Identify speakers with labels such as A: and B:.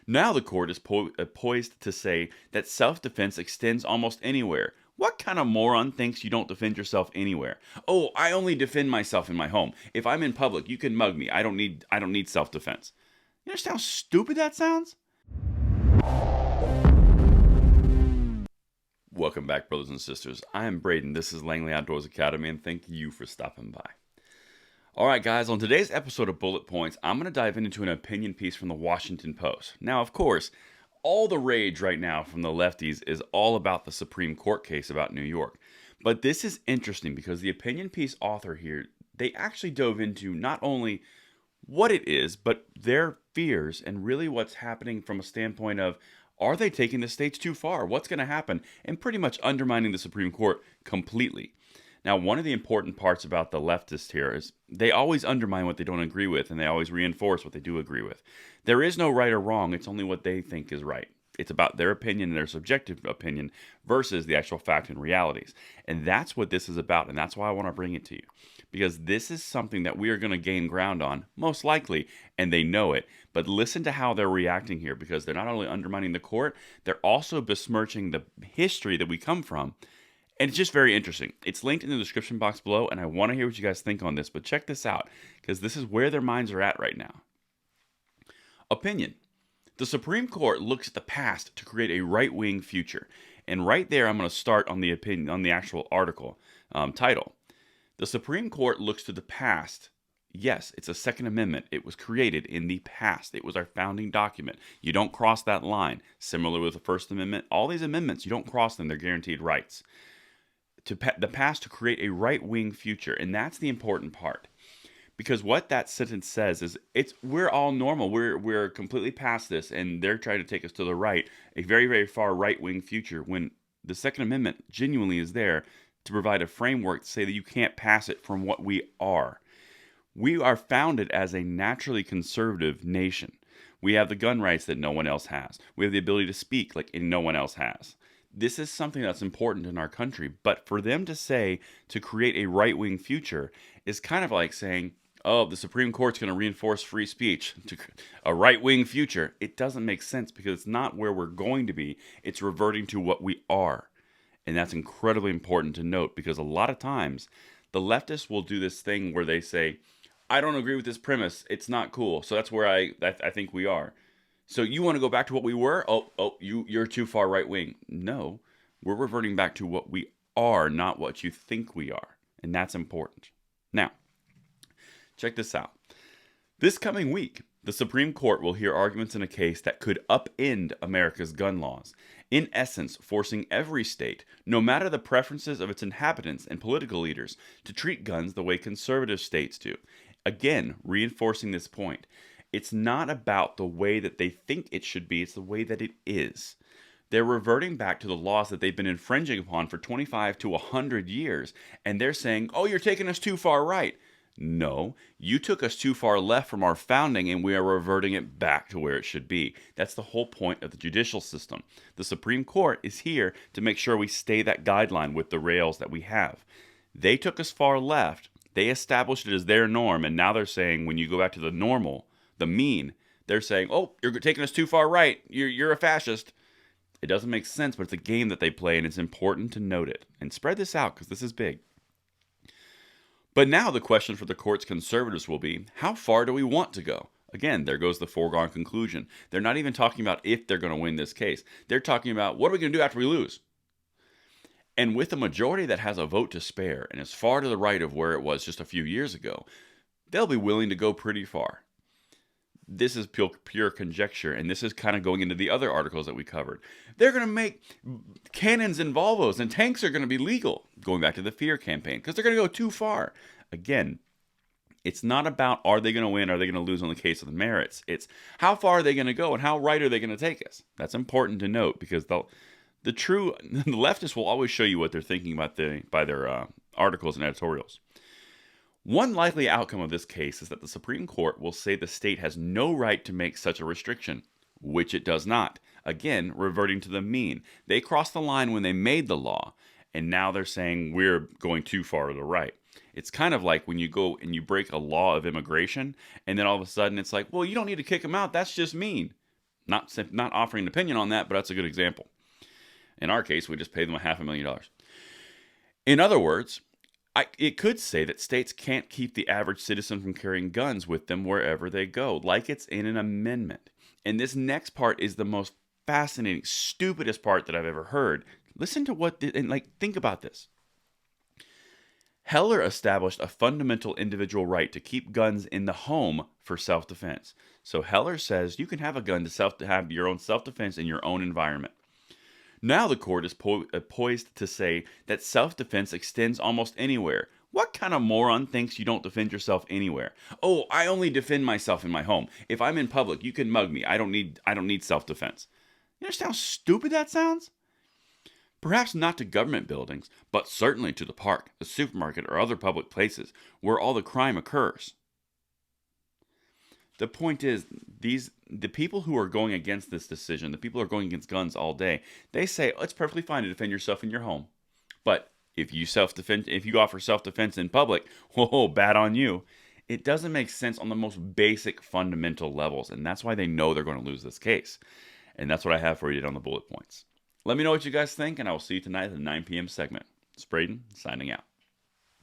A: Now the court is poised to say that self-defense extends almost anywhere. What kind of moron thinks you don't defend yourself anywhere? Oh, I only defend myself in my home. If I'm in public, you can mug me. I don't need self-defense. You understand how stupid that sounds? Welcome back, brothers and sisters. I am Braden. This is Langley Outdoors Academy, and thank you for stopping by. Alright guys, on today's episode of Bullet Points, I'm going to dive into an opinion piece from the Washington Post. Now, of course, all the rage right now from the lefties is all about the Supreme Court case about New York. But this is interesting because the opinion piece author here, they actually dove into not only what it is, but their fears and really what's happening from a standpoint of, are they taking the states too far? What's going to happen? And pretty much undermining the Supreme Court completely. Now, one of the important parts about the leftists here is they always undermine what they don't agree with, and they always reinforce what they do agree with. There is no right or wrong. It's only what they think is right. It's about their opinion and their subjective opinion versus the actual fact and realities. And that's what this is about, and that's why I want to bring it to you. Because this is something that we are going to gain ground on, most likely, and they know it. But listen to how they're reacting here, because they're not only undermining the court, they're also besmirching the history that we come from. And it's just very interesting. It's linked in the description box below, and I want to hear what you guys think on this. But check this out, because this is where their minds are at right now. Opinion. The Supreme Court looks at the past to create a right-wing future. And right there, I'm going to start on the opinion, on the actual article title. The Supreme Court looks to the past. Yes, it's a Second Amendment. It was created in the past. It was our founding document. You don't cross that line. Similar with the First Amendment, all these amendments, you don't cross them. They're guaranteed rights. The past to create a right-wing future, and that's the important part, because what that sentence says is we're all normal. We're completely past this, and they're trying to take us to the right, a very, very far right-wing future, when the Second Amendment genuinely is there to provide a framework to say that you can't pass it from what we are. We are founded as a naturally conservative nation. We have the gun rights that no one else has. We have the ability to speak like no one else has. This is something that's important in our country, but for them to say to create a right-wing future is kind of like saying, oh, the Supreme Court's going to reinforce free speech to a right-wing future. It doesn't make sense because it's not where we're going to be. It's reverting to what we are. And that's incredibly important to note, because a lot of times the leftists will do this thing where they say, I don't agree with this premise. It's not cool. So that's where I think we are. So you want to go back to what we were? You're too far right wing. No, we're reverting back to what we are, not what you think we are. And that's important. Now, check this out. This coming week, the Supreme Court will hear arguments in a case that could upend America's gun laws, in essence forcing every state, no matter the preferences of its inhabitants and political leaders, to treat guns the way conservative states do. Again, reinforcing this point. It's not about the way that they think it should be, it's the way that it is. They're reverting back to the laws that they've been infringing upon for 25 to 100 years, and they're saying, oh, you're taking us too far right. No, you took us too far left from our founding, and we are reverting it back to where it should be. That's the whole point of the judicial system. The Supreme Court is here to make sure we stay that guideline with the rails that we have. They took us far left. They established it as their norm, and now they're saying when you go back to the normal, the mean, they're saying, oh, you're taking us too far right. You're a fascist. It doesn't make sense, but it's a game that they play, and it's important to note it. And spread this out, because this is big. But now the question for the court's conservatives will be, how far do we want to go? Again, there goes the foregone conclusion. They're not even talking about if they're going to win this case. They're talking about, what are we going to do after we lose? And with a majority that has a vote to spare and is far to the right of where it was just a few years ago, they'll be willing to go pretty far. This is pure conjecture, and this is kind of going into the other articles that we covered. They're going to make cannons and Volvos, and tanks are going to be legal, going back to the fear campaign, because they're going to go too far. Again, it's not about are they going to win, are they going to lose on the case of the merits. It's how far are they going to go, and how right are they going to take us. That's important to note, because the leftists will always show you what they're thinking about by their articles and editorials. One likely outcome of this case is that the Supreme Court will say the state has no right to make such a restriction, which it does not. Again, reverting to the mean. They crossed the line when they made the law, and now they're saying we're going too far to the right. It's kind of like when you go and you break a law of immigration, and then all of a sudden it's like, well, you don't need to kick them out. That's just mean. Not offering an opinion on that, but that's a good example. In our case, we just paid them $500,000. In other words, it could say that states can't keep the average citizen from carrying guns with them wherever they go, like it's in an amendment. And this next part is the most fascinating, stupidest part that I've ever heard. Listen to think about this. Heller established a fundamental individual right to keep guns in the home for self-defense. So Heller says you can have a gun to have your own self-defense in your own environment. Now the court is poised to say that self-defense extends almost anywhere. What kind of moron thinks you don't defend yourself anywhere? Oh, I only defend myself in my home. If I'm in public, you can mug me. I don't need self-defense. You understand how stupid that sounds? Perhaps not to government buildings, but certainly to the park, the supermarket, or other public places where all the crime occurs. The point is, the people who are going against this decision, the people who are going against guns all day, they say, oh, it's perfectly fine to defend yourself in your home. But if you offer self-defense in public, whoa, bad on you. It doesn't make sense on the most basic fundamental levels, and that's why they know they're going to lose this case. And that's what I have for you today on the bullet points. Let me know what you guys think, and I will see you tonight at the 9 p.m. segment. It's Braden, signing out.